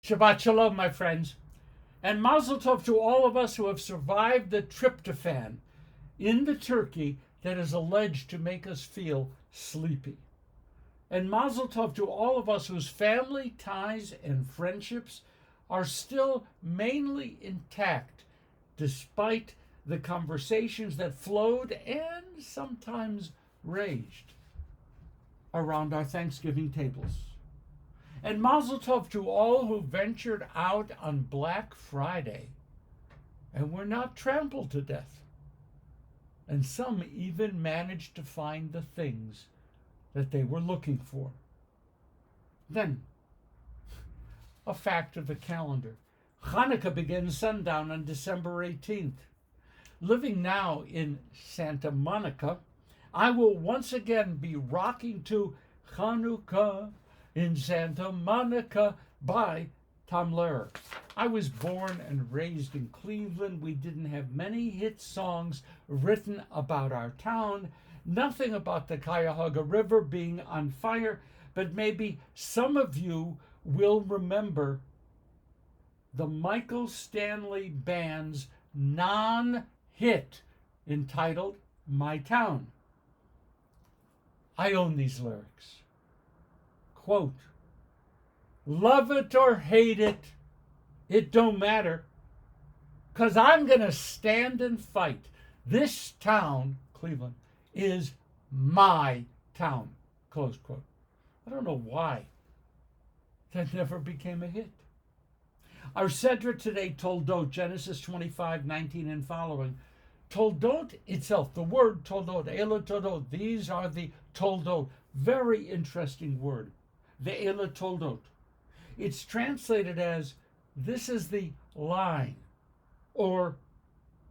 Shabbat Shalom, my friends. And Mazel Tov to all of us who have survived the tryptophan in the turkey that is alleged to make us feel sleepy. And Mazel Tov to all of us whose family ties and friendships are still mainly intact, despite the conversations that flowed and sometimes raged around our Thanksgiving tables. And Mazel Tov to all who ventured out on Black Friday and were not trampled to death. And some even managed to find the things that they were looking for. Then, a fact of the calendar. Chanukah begins sundown on December 18th. Living now in Santa Monica, I will once again be rocking to Chanukah in Santa Monica by Tom Lehrer. I was born and raised in Cleveland. We didn't have many hit songs written about our town, nothing about the Cuyahoga River being on fire, but maybe some of you will remember the Michael Stanley Band's non-hit entitled My Town. I own these lyrics. Quote, love it or hate it, it don't matter, 'cause I'm going to stand and fight. This town, Cleveland, is my town, close quote. I don't know why that never became a hit. Our Sedra today, Toldot, Genesis 25:19 and following. Toldot itself, the word Toldot, Ela Toldot, these are the Toldot. Very interesting word, the Ela Toldot. It's translated as, this is the line, or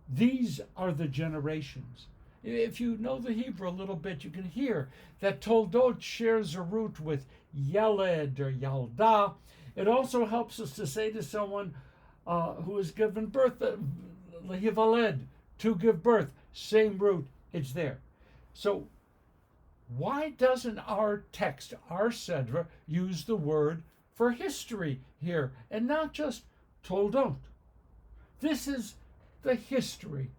these are the generations. If you know the Hebrew a little bit, you can hear that Toldot shares a root with Yeled or Yalda. It also helps us to say to someone who has given birth, Lehivaled, to give birth, same root, it's there. So why doesn't our text, our Sedra, use the word for history here and not just Toldot? This is the history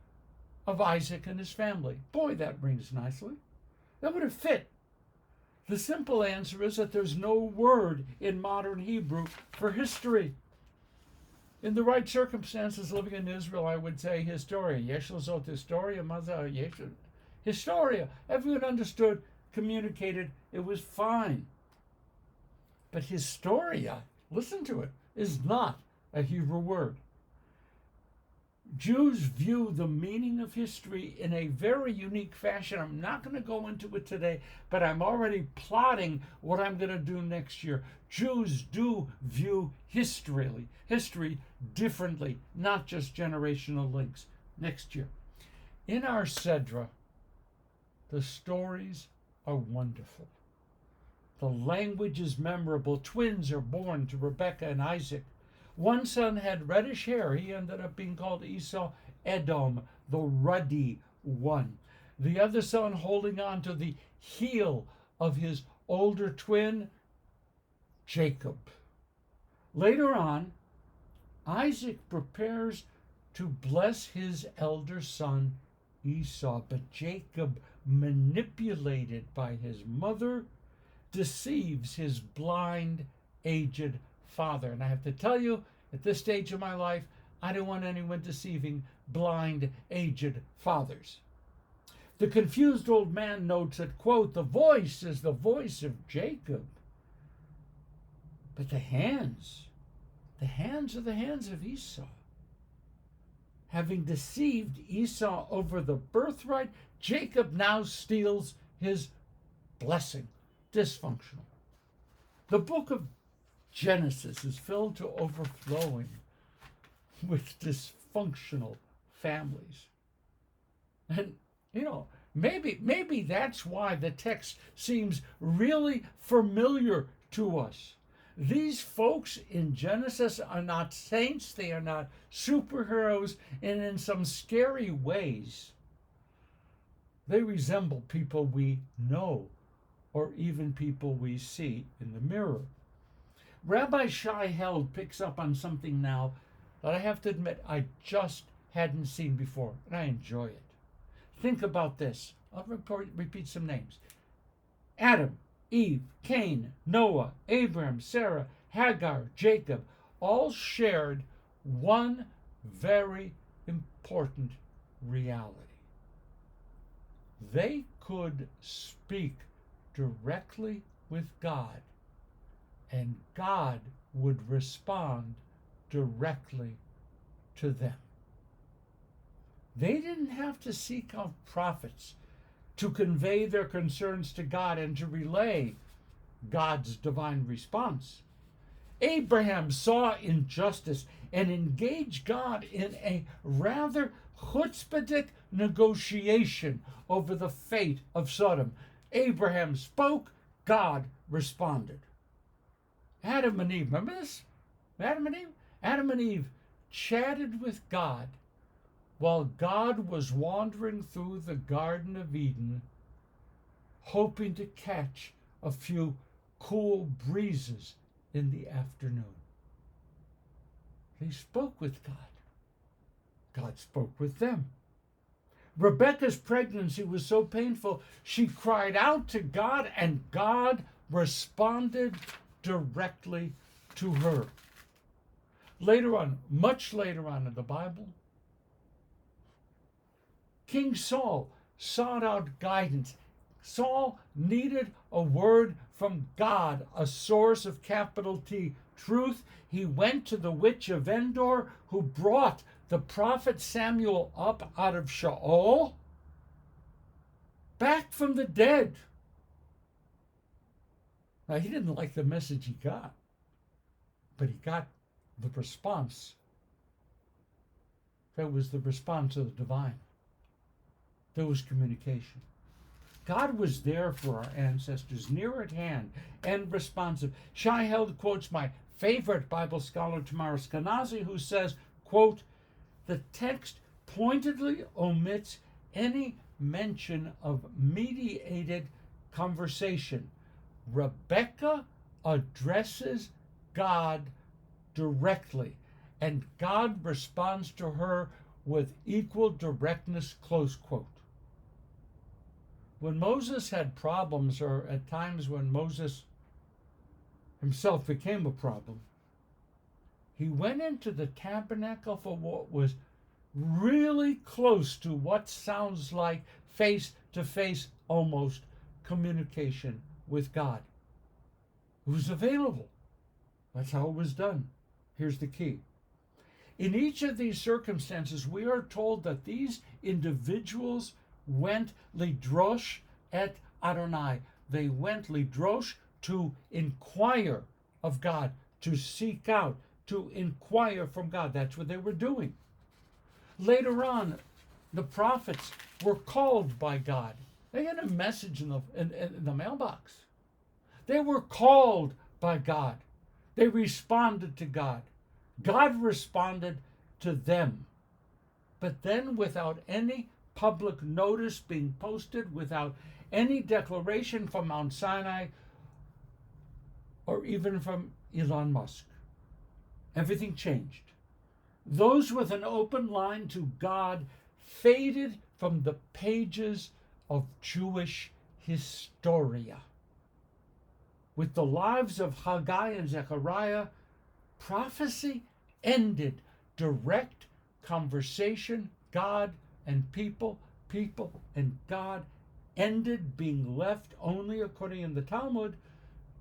of Isaac and his family. Boy, that rings nicely. That would have fit. The simple answer is that there's no word in modern Hebrew for history. In the right circumstances, living in Israel, I would say Historia. Yesh lazot Historia, maza yesh. Historia. Everyone understood, communicated, it was fine. But Historia, listen to it, is not a Hebrew word. Jews view the meaning of history in a very unique fashion. I'm not going to go into it today, but I'm already plotting what I'm going to do next year. Jews do view history differently, not just generational links. Next year. In our Sedra, the stories are wonderful. The language is memorable. Twins are born to Rebekah and Isaac. One son had reddish hair. He ended up being called Esau Edom, the ruddy one. The other son holding on to the heel of his older twin, Jacob. Later on, Isaac prepares to bless his elder son, Esau, but Jacob, manipulated by his mother, deceives his blind, aged father. And I have to tell you, at this stage of my life, I don't want anyone deceiving blind, aged fathers. The confused old man notes that, quote, the voice is the voice of Jacob, but the hands are the hands of Esau. Having deceived Esau over the birthright, Jacob now steals his blessing. Dysfunctional. The book of Genesis is filled to overflowing with dysfunctional families. And, maybe that's why the text seems really familiar to us. These folks in Genesis are not saints, they are not superheroes, and in some scary ways, they resemble people we know or even people we see in the mirror. Rabbi Shai Held picks up on something now that I have to admit I just hadn't seen before, and I enjoy it. Think about this. I'll repeat some names. Adam, Eve, Cain, Noah, Abraham, Sarah, Hagar, Jacob, all shared one very important reality. They could speak directly with God, and God would respond directly to them. They didn't have to seek out prophets to convey their concerns to God and to relay God's divine response. Abraham saw injustice and engaged God in a rather chutzpahdik negotiation over the fate of Sodom. Abraham spoke, God responded. Adam and Eve, remember this? Adam and Eve? Adam and Eve chatted with God while God was wandering through the Garden of Eden, hoping to catch a few cool breezes in the afternoon. They spoke with God. God spoke with them. Rebekah's pregnancy was so painful, she cried out to God, and God responded directly to her. Later on, much later on in the Bible, King Saul sought out guidance. Saul needed a word from God, a source of capital T truth. He went to the witch of Endor, who brought the prophet Samuel up out of Sheol, back from the dead. Now, he didn't like the message he got, but he got the response. That was the response of the divine. There was communication. God was there for our ancestors, near at hand and responsive. Shai Held quotes my favorite Bible scholar, Tamar Eskenazi, who says, quote, "The text pointedly omits any mention of mediated conversation. Rebekah addresses God directly, and God responds to her with equal directness," close quote. When Moses had problems, or at times when Moses himself became a problem, he went into the tabernacle for what was really close to what sounds like face-to-face almost communication with God. It was available. That's how it was done. Here's the key. In each of these circumstances, we are told that these individuals went lidrosh et Adonai. They went lidrosh, to inquire of God, to seek out, to inquire from God. That's what they were doing. Later on, the prophets were called by God. They had a message in the mailbox. They were called by God. They responded to God. God responded to them. But then, without any public notice being posted, without any declaration from Mount Sinai or even from Elon Musk, everything changed. Those with an open line to God faded from the pages of Jewish historia. With the lives of Haggai and Zechariah, prophecy ended. Direct conversation, God and people, people and God, ended, being left only, according in the Talmud,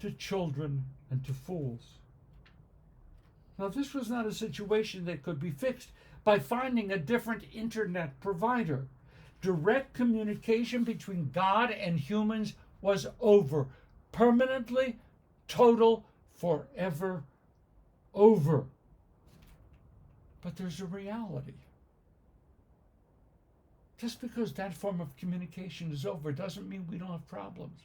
to children and to fools. Now, this was not a situation that could be fixed by finding a different internet provider. Direct communication between God and humans was over. Permanently, total, forever over. But there's a reality. Just because that form of communication is over doesn't mean we don't have problems.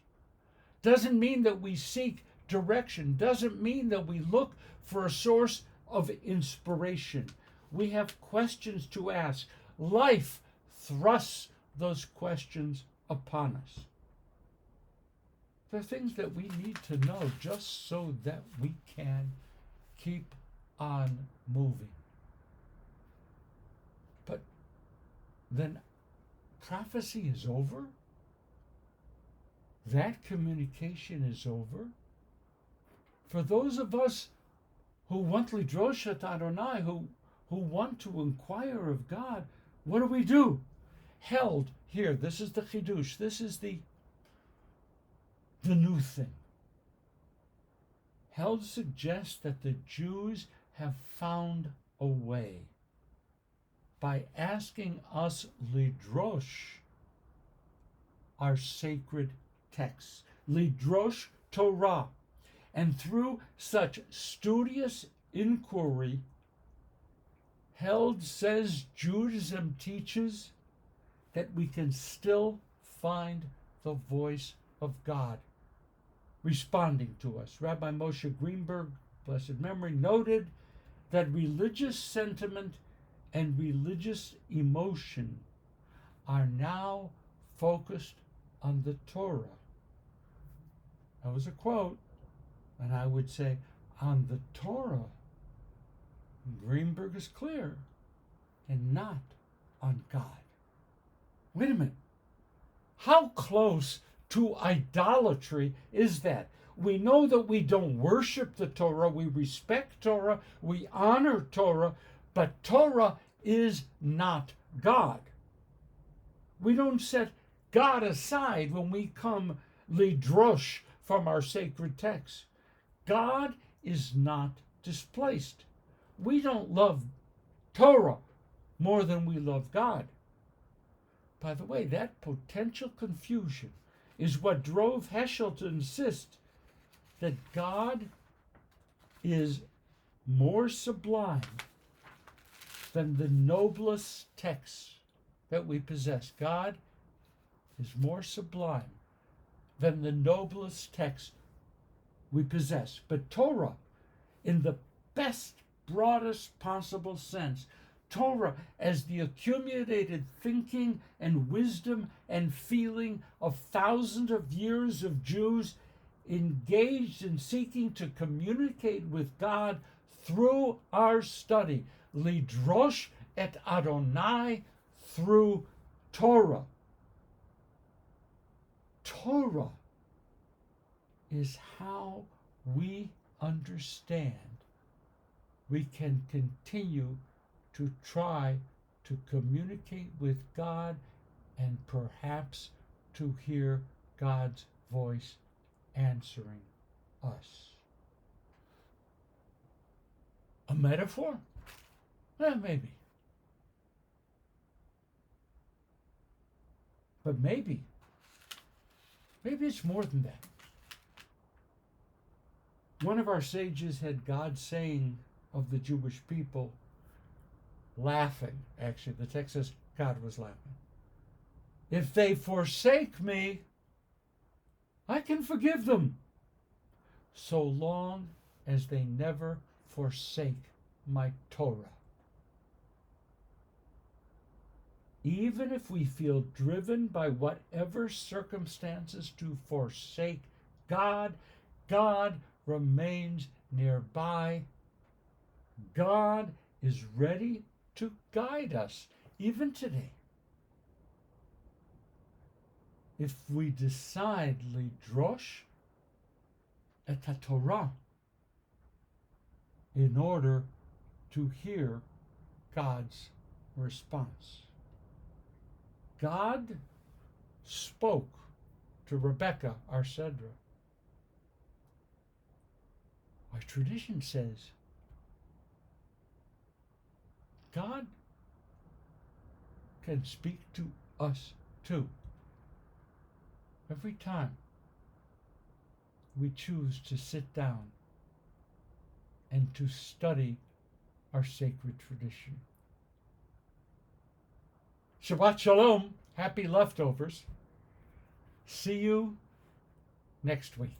Doesn't mean that we seek direction. Doesn't mean that we look for a source of inspiration. We have questions to ask. Life thrusts those questions upon us. They're things that we need to know just so that we can keep on moving. But then prophecy is over. That communication is over. For those of us who want LIDROSH ET ADONAI, who want to inquire of God, what do? Held here, this is the chidush, this is the new thing. Held suggests that the Jews have found a way by asking us lidrosh our sacred texts, lidrosh Torah, and through such studious inquiry, Held says Judaism teaches that we can still find the voice of God responding to us. Rabbi Moshe Greenberg, blessed memory, noted that religious sentiment and religious emotion are now focused on the Torah. That was a quote, and I would say, on the Torah. Greenberg is clear, and not on God. Wait a minute. How close to idolatry is that? We know that we don't worship the Torah, we respect Torah, we honor Torah, but Torah is not God. We don't set God aside when we come lidrosh from our sacred text. God is not displaced. We don't love Torah more than we love God. By the way, that potential confusion is what drove Heschel to insist that God is more sublime than the noblest texts that we possess. God is more sublime than the noblest texts we possess. But Torah, in the best, broadest possible sense, Torah as the accumulated thinking and wisdom and feeling of thousands of years of Jews engaged in seeking to communicate with God through our study. LIDROSH ET ADONAI through Torah. Torah is how we understand we can continue to try to communicate with God and perhaps to hear God's voice answering us. A metaphor? Maybe. But maybe it's more than that. One of our sages had God saying of the Jewish people, laughing, actually, the text says God was laughing. If they forsake me, I can forgive them, so long as they never forsake my Torah. Even if we feel driven by whatever circumstances to forsake God, God remains nearby. God is ready to guide us, even today. If we decide LIDROSH ET HA-TORAH in order to hear God's response. God spoke to Rebecca, our Sedra. Our tradition says God can speak to us too. Every time we choose to sit down and to study our sacred tradition. Shabbat Shalom. Happy leftovers. See you next week.